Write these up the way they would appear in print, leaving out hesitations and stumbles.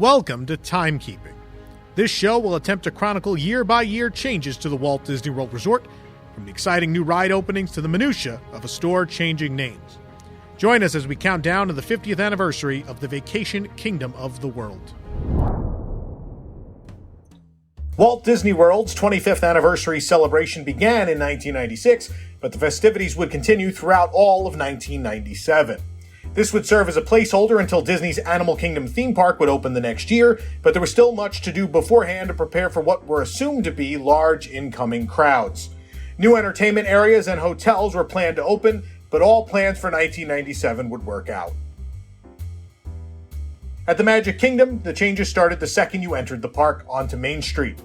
Welcome to Timekeeping. This show will attempt to chronicle year-by-year changes to the Walt Disney World Resort, from the exciting new ride openings to the minutia of a store changing names. Join us as we count down to the 50th anniversary of the vacation kingdom of the world. Walt Disney World's 25th anniversary celebration began in 1996, but the festivities would continue throughout all of 1997. This would serve as a placeholder until Disney's Animal Kingdom theme park would open the next year, but there was still much to do beforehand to prepare for what were assumed to be large incoming crowds. New entertainment areas and hotels were planned to open, but all plans for 1997 would work out. At the Magic Kingdom, the changes started the second you entered the park onto Main Street.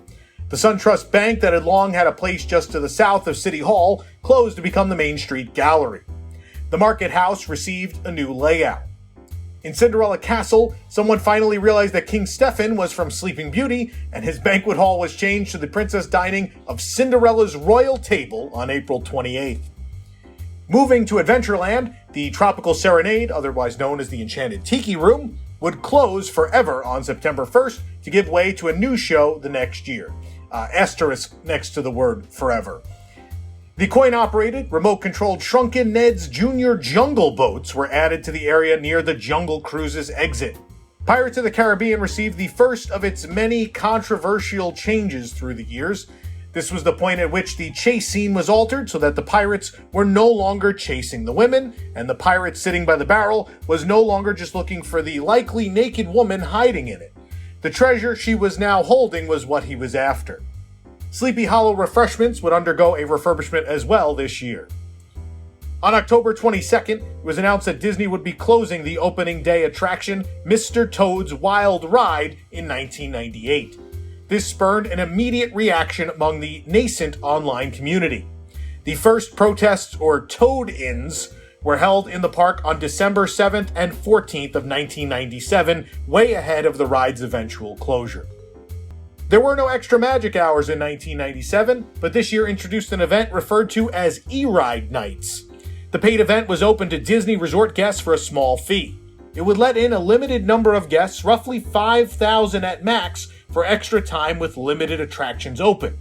The SunTrust Bank that had long had a place just to the south of City Hall closed to become the Main Street Gallery. The Market House received a new layout. In Cinderella Castle, someone finally realized that King Stephen was from Sleeping Beauty, and his banquet hall was changed to the princess dining of Cinderella's Royal Table on April 28th. Moving to Adventureland, the Tropical Serenade, otherwise known as the Enchanted Tiki Room, would close forever on September 1st to give way to a new show the next year. Asterisk next to the word forever. The coin-operated, remote-controlled Shrunken Ned's Junior Jungle Boats were added to the area near the Jungle Cruises exit. Pirates of the Caribbean received the first of its many controversial changes through the years. This was the point at which the chase scene was altered so that the pirates were no longer chasing the women, and the pirate sitting by the barrel was no longer just looking for the likely naked woman hiding in it. The treasure she was now holding was what he was after. Sleepy Hollow refreshments would undergo a refurbishment as well this year. On October 22nd, it was announced that Disney would be closing the opening day attraction Mr. Toad's Wild Ride in 1998. This spurred an immediate reaction among the nascent online community. The first protests, or Toad-ins, were held in the park on December 7th and 14th of 1997, way ahead of the ride's eventual closure. There were no extra magic hours in 1997, but this year introduced an event referred to as E-Ride Nights. The paid event was open to Disney Resort guests for a small fee. It would let in a limited number of guests, roughly 5,000 at max, for extra time with limited attractions open.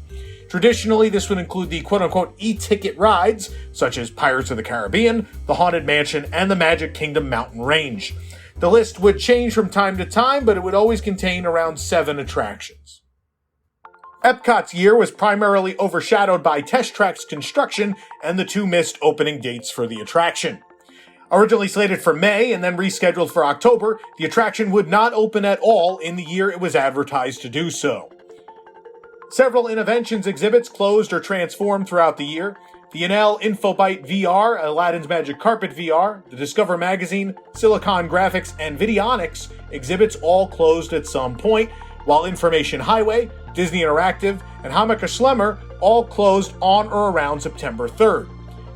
Traditionally, this would include the quote-unquote e-ticket rides, such as Pirates of the Caribbean, the Haunted Mansion, and the Magic Kingdom Mountain Range. The list would change from time to time, but it would always contain around 7 attractions. Epcot's year was primarily overshadowed by Test Track's construction and the 2 missed opening dates for the attraction. Originally slated for May and then rescheduled for October, the attraction would not open at all in the year it was advertised to do so. Several Innoventions exhibits closed or transformed throughout the year. The Enel Infobite VR, Aladdin's Magic Carpet VR, the Discover Magazine, Silicon Graphics, and Videonics exhibits all closed at some point, while Information Highway, Disney Interactive, and Hammacher Schlemmer all closed on or around September 3rd.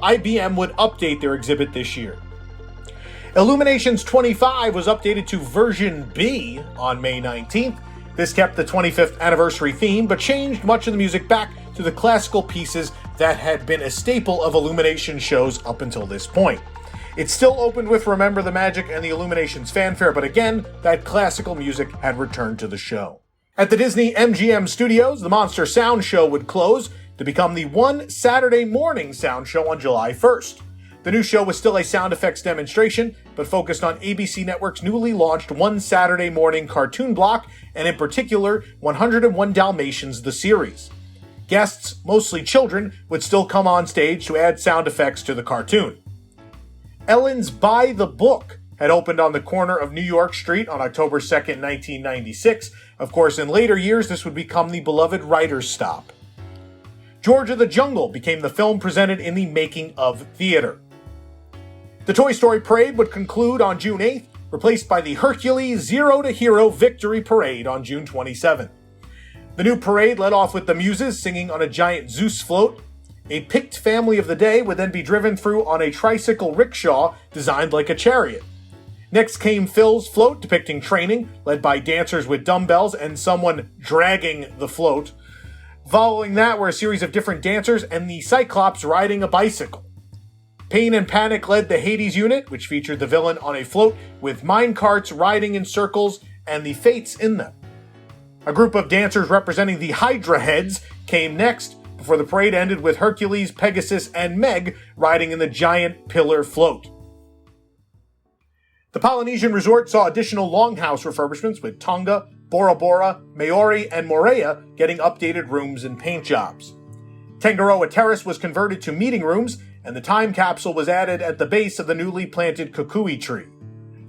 IBM would update their exhibit this year. Illuminations 25 was updated to version B on May 19th. This kept the 25th anniversary theme, but changed much of the music back to the classical pieces that had been a staple of Illumination shows up until this point. It still opened with Remember the Magic and the Illuminations fanfare, but again, that classical music had returned to the show. At the Disney MGM Studios, the Monster Sound Show would close to become the one Saturday morning sound show on July 1st. The new show was still a sound effects demonstration, but focused on ABC Network's newly launched One Saturday Morning cartoon block, and in particular, 101 Dalmatians the series. Guests, mostly children, would still come on stage to add sound effects to the cartoon. Ellen's By the Book had opened on the corner of New York Street on October 2nd, 1996. Of course, in later years, this would become the beloved Writer's Stop. George of the Jungle became the film presented in the Making of Theater. The Toy Story Parade would conclude on June 8th, replaced by the Hercules Zero to Hero Victory Parade on June 27th. The new parade led off with the Muses singing on a giant Zeus float. A picked family of the day would then be driven through on a tricycle rickshaw designed like a chariot. Next came Phil's float depicting training, led by dancers with dumbbells and someone dragging the float. Following that were a series of different dancers and the Cyclops riding a bicycle. Pain and Panic led the Hades unit, which featured the villain on a float with mine carts riding in circles and the fates in them. A group of dancers representing the Hydra heads came next, before the parade ended with Hercules, Pegasus, and Meg riding in the giant pillar float. The Polynesian resort saw additional longhouse refurbishments, with Tonga, Bora Bora, Maori, and Moorea getting updated rooms and paint jobs. Tangaroa Terrace was converted to meeting rooms, and the time capsule was added at the base of the newly planted kukui tree.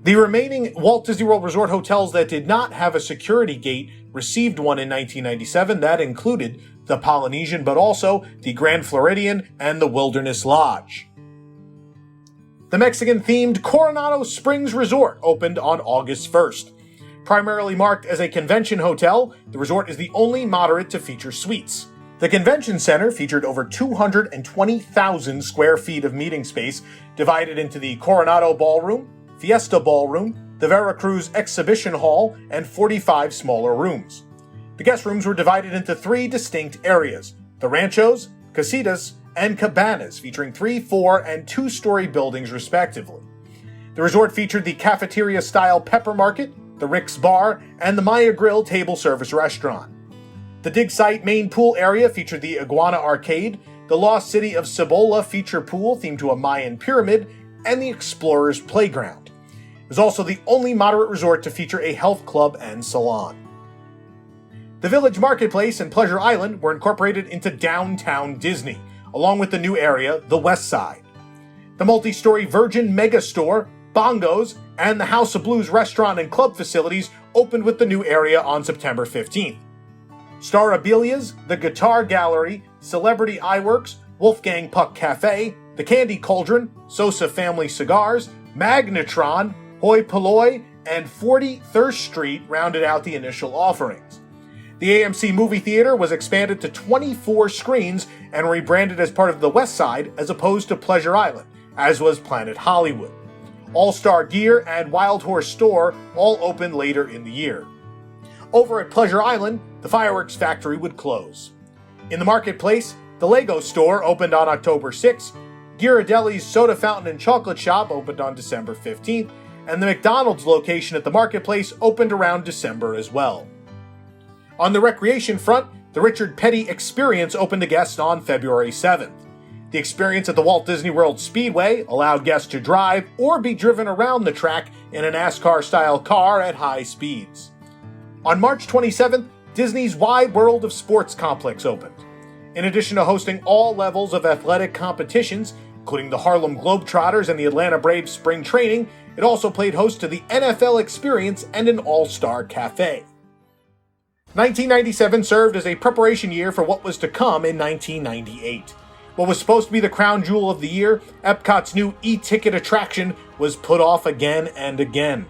The remaining Walt Disney World Resort hotels that did not have a security gate received one in 1997. That included the Polynesian, but also the Grand Floridian and the Wilderness Lodge. The Mexican-themed Coronado Springs Resort opened on August 1st. Primarily marked as a convention hotel, the resort is the only moderate to feature suites. The convention center featured over 220,000 square feet of meeting space, divided into the Coronado Ballroom, Fiesta Ballroom, the Veracruz Exhibition Hall, and 45 smaller rooms. The guest rooms were divided into 3 distinct areas: the Ranchos, Casitas, and Cabanas, featuring 3, 4, and 2-story buildings respectively. The resort featured the cafeteria-style Pepper Market, the Rick's Bar, and the Maya Grill table service restaurant. The dig site main pool area featured the Iguana Arcade, the Lost City of Cibola feature pool themed to a Mayan pyramid, and the Explorer's Playground. It was also the only moderate resort to feature a health club and salon. The Village Marketplace and Pleasure Island were incorporated into downtown Disney, along with the new area, the West Side. The multi-story Virgin Megastore, Bongos, and the House of Blues restaurant and club facilities opened with the new area on September 15th. Starabilia's, the Guitar Gallery, Celebrity Eyeworks, Wolfgang Puck Cafe, the Candy Cauldron, Sosa Family Cigars, Magnetron, Hoi Polloi, and 40 Thirst Street rounded out the initial offerings. The AMC movie theater was expanded to 24 screens and rebranded as part of the West Side as opposed to Pleasure Island, as was Planet Hollywood. All-Star Gear and Wild Horse Store all opened later in the year. Over at Pleasure Island, the fireworks factory would close. In the marketplace, the Lego store opened on October 6th, Ghirardelli's Soda Fountain and Chocolate Shop opened on December 15th, and the McDonald's location at the marketplace opened around December as well. On the recreation front, the Richard Petty Experience opened to guests on February 7th. The experience at the Walt Disney World Speedway allowed guests to drive or be driven around the track in a NASCAR-style car at high speeds. On March 27th, Disney's Wide World of Sports complex opened. In addition to hosting all levels of athletic competitions, including the Harlem Globetrotters and the Atlanta Braves spring training, it also played host to the NFL Experience and an all-star cafe. 1997 served as a preparation year for what was to come in 1998. What was supposed to be the crown jewel of the year, Epcot's new e-ticket attraction, was put off again and again.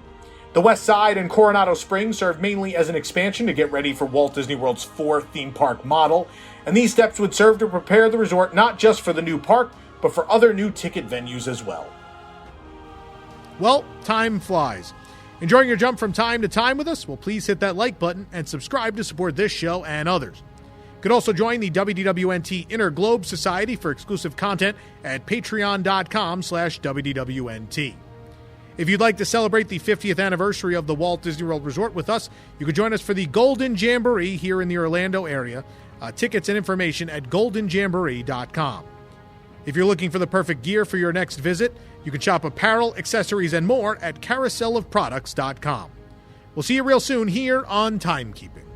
The West Side and Coronado Springs served mainly as an expansion to get ready for Walt Disney World's 4th theme park model, and these steps would serve to prepare the resort not just for the new park, but for other new ticket venues as well. Well, time flies. Enjoying your jump from time to time with us? Well, please hit that like button and subscribe to support this show and others. You can also join the WDWNT Inner Globe Society for exclusive content at patreon.com/WDWNT. If you'd like to celebrate the 50th anniversary of the Walt Disney World Resort with us, you can join us for the Golden Jamboree here in the Orlando area. Tickets and information at goldenjamboree.com. If you're looking for the perfect gear for your next visit, you can shop apparel, accessories, and more at carouselofproducts.com. We'll see you real soon here on Timekeeping.